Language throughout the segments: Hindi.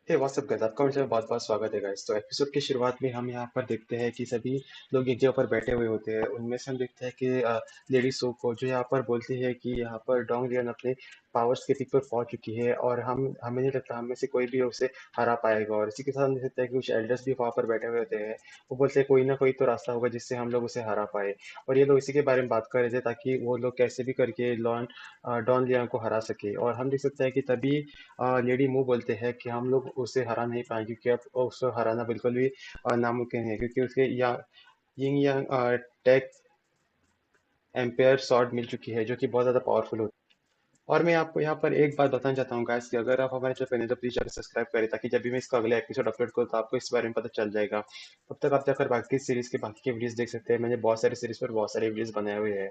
हे व्हाट्सअप गाइस, आपका मेरे चैनल में बहुत-बहुत स्वागत है गाइस। तो एपिसोड की शुरुआत में हम यहाँ पर देखते हैं कि सभी लोग एक जगह पर बैठे हुए होते हैं। उनमें से हम देखते हैं कि लेडी सो को जो यहाँ पर बोलती है कि यहाँ पर डोंग लियन अपने पावर्स के पीक पर पहुंच चुकी है और हम हमें नहीं लगता हम में से कोई भी उसे हरा पाएगा। और इसी के साथ हम देख सकते हैं कि कुछ एल्डर्स भी वहाँ पर बैठे हुए होते हैं। वो बोलते हैं कोई ना कोई तो रास्ता होगा जिससे हम लोग उसे हरा पाए। और ये लोग इसी के बारे में बात कर रहे थे ताकि वो लोग कैसे भी करके डॉन लियन को हरा सके। और हम देख सकते हैं कि तभी लेडी मू बोलते हैं कि हम लोग उसे हरा नहीं पाएंगे क्योंकि अब उसे हराना बिल्कुल भी नामुमकिन है क्योंकि उसके या यिंग यांग टेक एम्पेयर सॉर्ड मिल चुकी है जो कि बहुत ज़्यादा पावरफुल होती है। और मैं आपको यहाँ पर एक बात बताना चाहता हूँ गाइस कि अगर आप हमारे चैनल पर नए तो प्लीज जाकर सब्सक्राइब करें ताकि जब भी मैं इसका अगला एपिसोड अपलोड करूँ तो आपको इस बारे में पता चल जाएगा। तब तक आप जाकर बाकी सीरीज के बाकी के वीडियोस देख सकते हैं। मैंने बहुत सारी सीरीज पर बहुत सारे वीडियोस बनाए हुए हैं।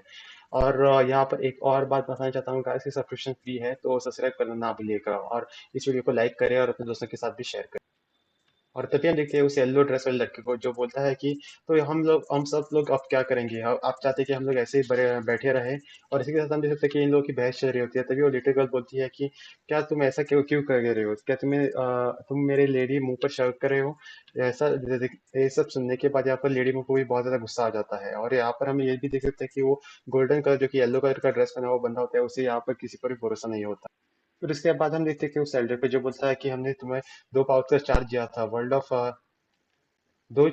और यहाँ पर एक और बात बताना चाहता हूँ गाइस कि सब्सक्रिप्शन फ्री है तो सब्सक्राइब करना ना भूलिएगा और इस वीडियो को लाइक करें और अपने दोस्तों के साथ भी शेयर करें। और तभी हम देखते हैं उस येलो ड्रेस वाले लड़के को जो बोलता है कि तो हम सब लोग अब क्या करेंगे। आप चाहते हैं कि हम लोग ऐसे ही बैठे रहें। और इसी के साथ हम देख सकते हैं कि इन लोगों की बहस चल रही होती है। तभी वो लिटिल गर्ल बोलती है कि क्या तुम ऐसा क्यों क्यों कर रहे हो, क्या तुम मेरे लेडी मुंह पर शक कर रहे हो। ऐसा ये सब सुनने के बाद यहाँ पर लेडी मुंह को भी बहुत ज्यादा गुस्सा आ जाता है। और यहाँ पर हम ये भी देख सकते हैं कि वो गोल्डन कलर जो कि येलो कलर का ड्रेस पहना हुआ बंदा होता है उसे यहाँ पर किसी पर भी भरोसा नहीं होता। फिर उसके बाद हम देखते हैं कि उस एल्डर पे जो बोलता है कि हमने तुम्हें 2 पाउच का चार्ज दिया था वर्ल्ड ऑफ दो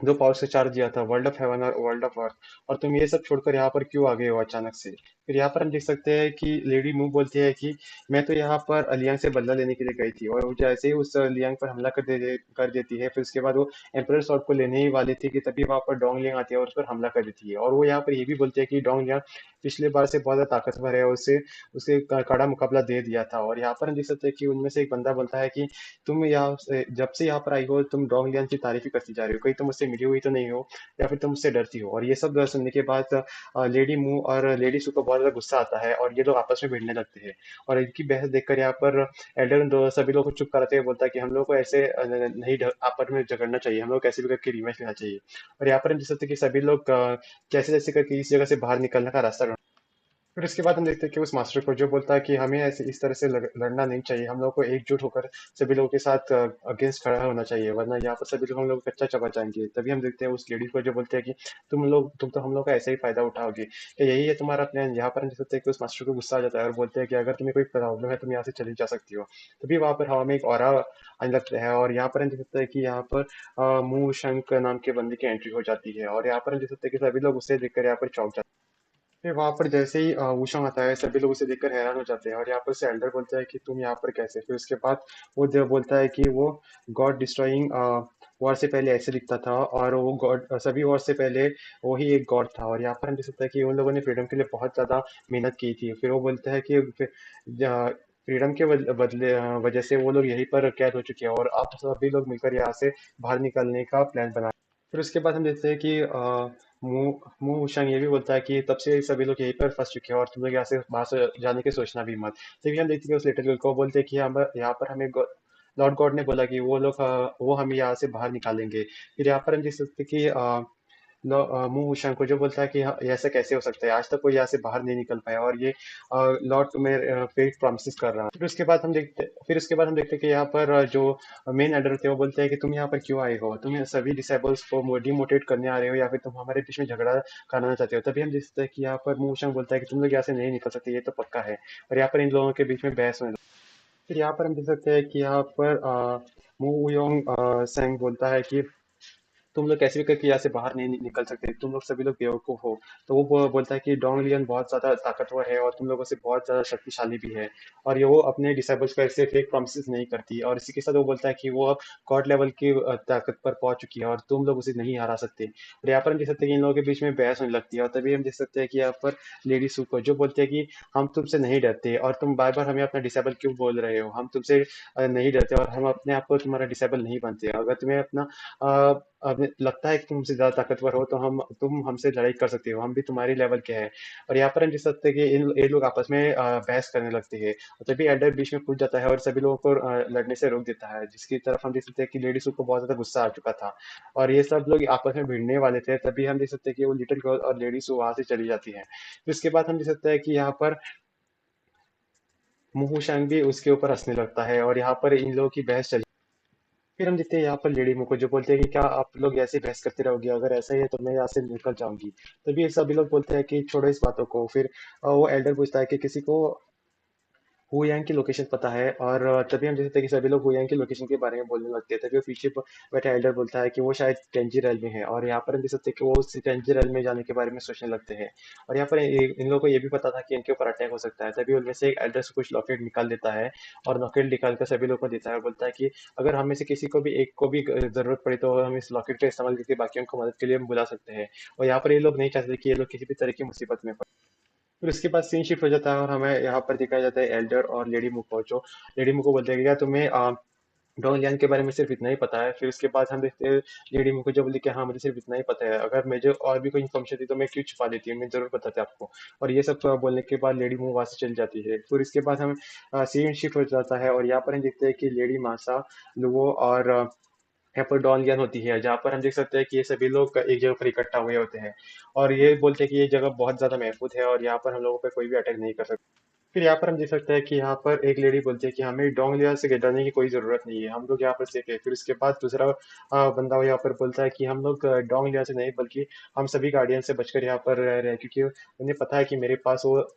दो पावर से चार्ज दिया था वर्ल्ड ऑफ हेवन और वर्ल्ड ऑफ अर्थ। और तुम ये सब छोड़कर यहाँ पर क्यों आ गए हो अचानक से। फिर यहाँ पर हम देख सकते हैं कि लेडी मू बोलती है कि मैं तो यहाँ पर अलियांग से बदला लेने के लिए गई थी। और वो जैसे ही उस अलियांग पर हमला कर देती है फिर उसके बाद वो एम्परर सॉर्ड को लेने ही वाली थी कि तभी वहां पर डोंग लियांग आती है और उस पर हमला कर देती है। और वो यहाँ पर ये भी बोलती है कि डोंग लियांग पिछले बार से बहुत ज्यादा ताकतवर है और उससे उसे कड़ा मुकाबला दे दिया था। और यहाँ पर हम देख सकते हैं कि उनमें से एक बंदा बोलता है कि तुम जब से यहाँ पर आई हो तुम डोंग लियांग की तारीफ ही करती जा रही हो, कहीं तुम मुझसे मिली हुई तो नहीं हो या फिर तुम मुझसे डरती हो। और ये सब सुनने के बाद लेडी मू और लेडी सू को बहुत ज्यादा गुस्सा आता है और ये लोग आपस में भिड़ने लगते हैं। और इनकी बहस देखकर यहाँ पर एल्डर सभी लोग को चुप कराते हुए बोलता है कि हम लोग को ऐसे नहीं आपस में झगड़ना चाहिए, हम लोग कैसे भी करके रिवेंज लेना चाहिए। और यहाँ पर हम देख सकते हैं कि सभी लोग कैसे जैसे करके इस जगह से बाहर निकलने का रास्ता ढूंढ। फिर इसके बाद हम देखते हैं कि उस मास्टर को जो बोलता है कि हमें ऐसे इस तरह से लड़ना नहीं चाहिए, हम लोग को एकजुट होकर सभी लोगों के साथ अगेंस्ट खड़ा होना चाहिए वरना यहाँ पर सभी लोग हम लोग को कच्चा चबा जाएंगे। तभी हम देखते हैं उस लेडी को जो बोलते हैं कि तुम तो हम लोग का ऐसे ही फायदा उठाओगे, क्या यही है तुम्हारा प्लान। यहाँ पर हम देख सकते हैं कि उस मास्टर को गुस्सा आ जाता है और बोलते हैं कि अगर तुम्हें कोई प्रॉब्लम है तुम यहाँ से चली जा सकती हो। तभी वहां पर हवा में एक ऑरा आने लगता है और यहाँ पर हम देख सकते हैं कि यहाँ पर मुंह शंक नाम के बंदे की एंट्री हो जाती है। और यहाँ पर हम देख सकते हैं कि सभी लोग उसे देखकर यहाँ पर चौंक जाते हैं। फिर वहां पर जैसे ही वूशोंग आता है सभी लोग उसे देखकर हैरान हो जाते हैं। और यहाँ पर से एल्डर बोलता है कि तुम यहाँ पर कैसे। फिर उसके बाद वो बोलता है कि वो गॉड डिस्ट्रॉइंग वॉर से पहले ऐसे दिखता था और वो गॉड सभी वॉर से पहले वो ही एक गॉड था। और यहाँ पर हम देख सकते हैं कि उन लोगों ने फ्रीडम के लिए बहुत ज्यादा मेहनत की थी। फिर वो बोलता है कि फ्रीडम के बदले वजह से वो लोग यहीं पर कैद हो चुके हैं और आप सभी लोग मिलकर यहाँ से बाहर निकलने का प्लान बना। फिर उसके बाद हम देखते हैं कि मु मु उशंग ये भी बोलता है कि तब से सभी लोग यहीं पर फंस चुके हैं और तुम लोग यहाँ से बाहर से जाने की सोचना भी मत। तभी हम देखते हैं कि उस लिटिल गर्ल को बोलते हैं कि हम यहाँ पर हमें लॉर्ड गॉड ने बोला कि वो हमें यहाँ से बाहर निकालेंगे। फिर यहाँ पर हम देख सकते हैं कि मुंह शंको जो बोलता है कि हाँ, ये ऐसा कैसे हो सकता है, आज तक कोई यहाँ से बाहर नहीं निकल पाया और ये लॉर्ड तुम्हें फेक प्रॉमिसेस कर रहा है। फिर उसके बाद हम देखते हैं कि यहाँ पर जो मेन एडर थे वो बोलते हैं कि तुम यहाँ पर क्यों आए हो, तुम सभी डिसेबल्स को डिमोटिवेट करने आ रहे हो या फिर तुम हमारे बीच में झगड़ा कराना चाहते हो। तभी हम देखते हैं कि यहाँ पर मुंह शंक बोलता है कि तुम लोग यहाँ से नहीं निकल सकते, ये तो पक्का है। और यहाँ पर इन लोगों के बीच में बहस होने लगती है। फिर यहाँ पर हम देख सकते हैं कि यहाँ पर मू योंग सेंग बोलता है कि तुम लोग कैसे भी करके यहाँ से बाहर नहीं निकल सकते, तुम लोग सभी लोग बेवकूफ हो। तो वो बोलता है कि डोंग लियन बहुत ज्यादा ताकतवर है और तुम लोगों से बहुत ज्यादा शक्तिशाली भी है। और ये वो अपने डिसेबल्स को ऐसे फेक प्रॉमिसेस नहीं करती। और इसी के साथ वो बोलता है कि वो अब गॉड लेवल की ताकत पर पहुंच चुकी है और तुम लोग उसे नहीं हरा सकते। और यहाँ पर हम देख सकते हैं कि इन लोगों के बीच में बहस होने लगती है। और तभी हम देख सकते हैं कि यहाँ पर लेडी सुको जो बोलते हैं कि हम तुमसे नहीं डरते और तुम बार बार हमें अपना डिसेबल क्यों बोल रहे हो, हम तुमसे नहीं डरते और हम अपने आप को तुम्हारा डिसेबल नहीं बनते। अगर तुम्हें अपना अब लगता है कि तुम हमसे ज्यादा ताकतवर हो तो तुम हमसे लड़ाई कर सकते हो, हम भी तुम्हारी लेवल के हैं। और यहाँ पर हम देख सकते हैं कि ये लोग आपस में बहस करने लगते हैं। और तभी एल्डर बीच में कूद जाता है और सभी लोगों को लड़ने से रोक देता है, जिसकी तरफ हम देख सकते हैं कि लेडी को बहुत ज्यादा गुस्सा आ चुका था और ये सब लोग आपस में भिड़ने वाले थे। तभी हम देख सकते हैं कि वो लिटिल गर्ल और लेडी वहां से चली जाती है। फिर उसके बाद हम देख सकते हैं कि यहाँ पर मुहूशंग भी उसके ऊपर हंसने लगता है और यहाँ पर इन लोगों की बहस चल। फिर हम देखते हैं यहाँ पर लेडी मुको जो बोलते हैं कि क्या आप लोग ऐसे ही बहस करते रहोगे, अगर ऐसा ही है तो मैं यहाँ से निकल जाऊंगी। तभी ये सभी लोग बोलते हैं कि छोड़ो इस बातों को। फिर वो एल्डर पूछता है कि किसी को हुयांग की लोकेशन पता है, और तभी हम देखते हैं कि सभी लोग हुयांग की लोकेशन के बारे में बोलने लगते हैं। तभी वो पीछे बैठा एल्डर बोलता है कि वो शायद टेंजिरल में है, और यहाँ पर हम देख सकते हैं कि वो उस टेंजिरल में जाने के बारे में सोचने लगते हैं। और यहाँ पर इन लोगों को ये भी पता था कि इनके ऊपर अटैक हो सकता है। तभी उनमें से एक एल्डर से कुछ लॉकेट निकाल देता है और लॉकेट निकाल कर सभी लोगों को देता है और बोलता है कि अगर हम में से किसी को भी एक को भी जरूरत पड़ी तो हम इस लॉकेट का इस्तेमाल करके बाकियों को मदद के लिए बुला सकते हैं। और यहाँ पर ये लोग नहीं चाहते कि ये लोग किसी भी तरह की मुसीबत में। फिर उसके बाद सीन शिफ्ट हो जाता है और हमें यहाँ पर दिखाया जाता है एल्डर और लेडी मुको, जो लेडी मुको बोलते हैं कि क्या तुम्हें डोंगलियान के बारे में सिर्फ इतना ही पता है। फिर उसके बाद हम देखते हैं लेडी मुको जो बोली कि हाँ मुझे सिर्फ इतना ही पता है, अगर मुझे और भी कोई इन्फॉर्मेशन थी तो मैं क्यों छुपा देती हूँ, मैं जरूर बताती आपको। और ये सब बोलने के बाद लेडी मुको वहां से चली जाती है। फिर इसके बाद हम सीन शिफ्ट हो जाता है और यहाँ पर हम देखते हैं कि लेडी मासा, लुओ और यहाँ पर डॉन लियन होती है, जहाँ पर हम देख सकते हैं कि ये सभी लोग एक जगह पर इकट्ठा हुए होते हैं और ये बोलते हैं कि ये जगह बहुत ज्यादा महफूज है और यहाँ पर हम लोगों पर कोई भी अटैक नहीं कर सकता। फिर यहाँ पर हम देख सकते हैं कि यहाँ पर एक लेडी बोलती है कि हमें डोंग लिया से डरने की कोई जरूरत नहीं है, हम लोग यहाँ पर सेफ है। फिर उसके बाद दूसरा बंदा यहाँ पर बोलता है कि हम लोग डोंग लिया से नहीं बल्कि हम सभी गार्डियन से बचकर यहाँ पर रह रहे हैं, क्योंकि उन्हें पता है कि मेरे पास वो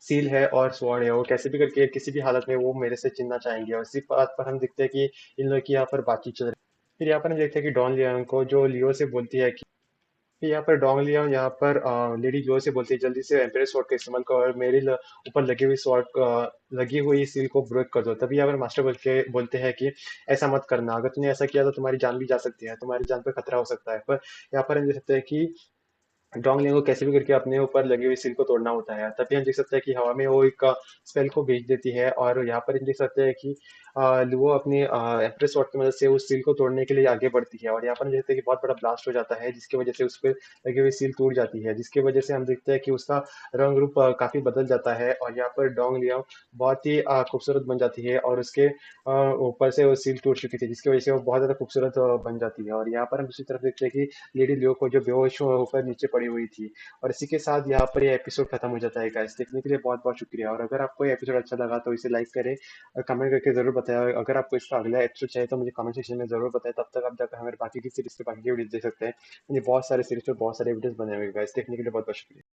सील है और स्वॉर्ड है, वो कैसे भी करके किसी भी हालत में वो मेरे से चिन्हना चाहेंगे। और इसी बात पर हम देखते हैं कि इन लोगों की यहाँ पर बातचीत चल रही है। फिर यहाँ पर हम देखते हैं कि डॉन लियोन को जो लियो से बोलती है कि यहाँ पर डोंग लियोन यहाँ पर लेडी लियो से बोलती है जल्दी से एम्परेस स्वॉर्ड का इस्तेमाल करो और मेरे ऊपर लगी हुई लगी हुई सील को ब्रेक कर दो। तभी यहाँ पर मास्टर बोलते हैं कि ऐसा मत करना, अगर तुमने ऐसा किया तो तुम्हारी जान भी जा सकती है, तुम्हारी जान पर खतरा हो सकता है। पर यहाँ पर हम देख सकते हैं कि डोंगलिंग को कैसे भी करके अपने ऊपर लगी हुई सील को तोड़ना होता है। तभी हम देख सकते हैं कि हवा में वो एक स्पेल को भेज देती है और यहाँ पर हम देख सकते हैं कि लुओ अपनी एम्प्रेस स्वॉर्ड की मदद से उस सील को तोड़ने के लिए आगे बढ़ती है और यहाँ पर हम देखते हैं कि बहुत बड़ा ब्लास्ट हो जाता है, जिसकी वजह से उस पर लगी हुई सील टूट जाती है, जिसकी वजह से हम देखते हैं कि उसका रंग रूप काफी बदल जाता है और यहाँ पर डोंग लिया बहुत ही खूबसूरत बन जाती है और उसके ऊपर से वो सील टूट चुकी थी, जिसकी वजह से वो बहुत ज्यादा खूबसूरत बन जाती है। और यहाँ पर हम दूसरी तरफ देखते हैं कि लेडी लियो को जो बेहोश होकर नीचे पड़ी हुई थी। और इसी के साथ यहाँ पर ये एपिसोड खत्म हो जाता है गाइस। देखने के लिए बहुत बहुत शुक्रिया, और अगर आपको ये एपिसोड अच्छा लगा तो इसे लाइक करें और कमेंट करके जरूर बताएं। और अगर आपको इसका अगला एपिसोड चाहिए तो मुझे कमेंट सेक्शन में जरूर बताएं। तब तक आप जाकर हमारे बाकी की सीरीज के बाकी की वीडियोस देख सकते हैं। मुझे बहुत सारे सीरीज पर बहुत सारे वीडियोस बने हुए गाइस। देखने के लिए बहुत बहुत शुक्रिया।